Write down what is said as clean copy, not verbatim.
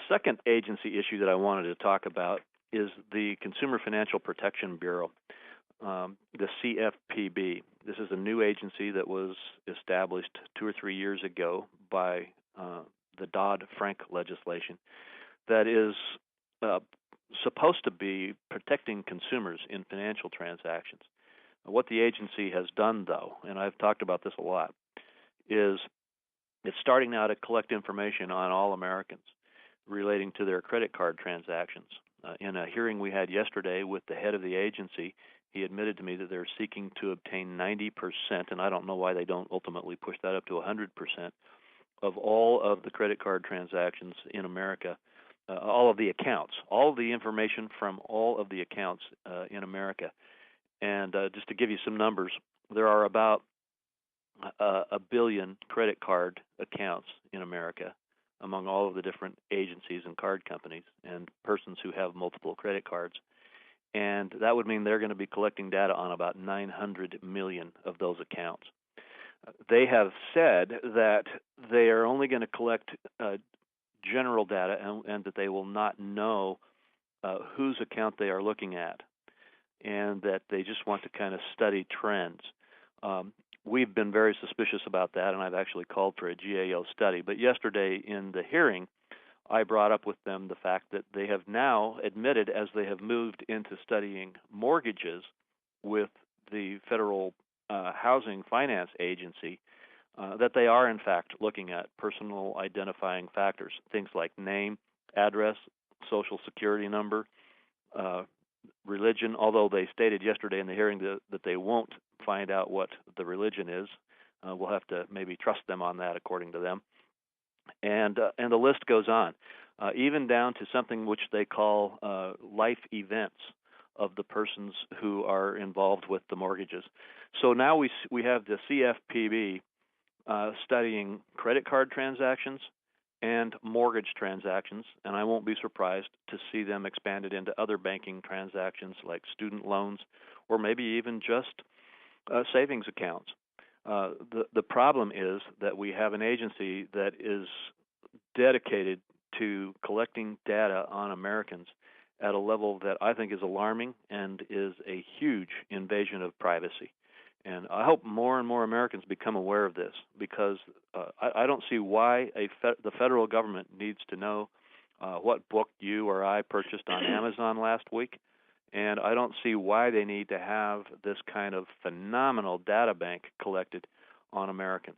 second agency issue that I wanted to talk about is the Consumer Financial Protection Bureau, the CFPB. This is a new agency that was established 2 or 3 years ago by the Dodd-Frank legislation that is supposed to be protecting consumers in financial transactions. What the agency has done, though, and I've talked about this a lot, is it's starting now to collect information on all Americans relating to their credit card transactions. In a hearing we had yesterday with the head of the agency, he admitted to me that they're seeking to obtain 90%, and I don't know why they don't ultimately push that up to 100%, of all of the credit card transactions in America, all of the accounts, all of the information from all of the accounts in America. And just to give you some numbers, there are about a billion credit card accounts in America among all of the different agencies and card companies and persons who have multiple credit cards. And that would mean they're going to be collecting data on about 900 million of those accounts. They have said that they are only going to collect general data and that they will not know whose account they are looking at, and that they just want to kind of study trends. We've been very suspicious about that, and I've actually called for a GAO study. But yesterday in the hearing, I brought up with them the fact that they have now admitted, as they have moved into studying mortgages with the Federal Housing Finance Agency, that they are, in fact, looking at personal identifying factors, things like name, address, social security number, religion, although they stated yesterday in the hearing that they won't find out what the religion is. We'll have to maybe trust them on that, according to them. And the list goes on, even down to something which they call life events of the persons who are involved with the mortgages. So now we have the CFPB studying credit card transactions and mortgage transactions, and I won't be surprised to see them expanded into other banking transactions like student loans or maybe even just savings accounts. The problem is that we have an agency that is dedicated to collecting data on Americans at a level that I think is alarming and is a huge invasion of privacy. And I hope more and more Americans become aware of this, because I don't see why the federal government needs to know what book you or I purchased on Amazon last week, and I don't see why they need to have this kind of phenomenal data bank collected on Americans.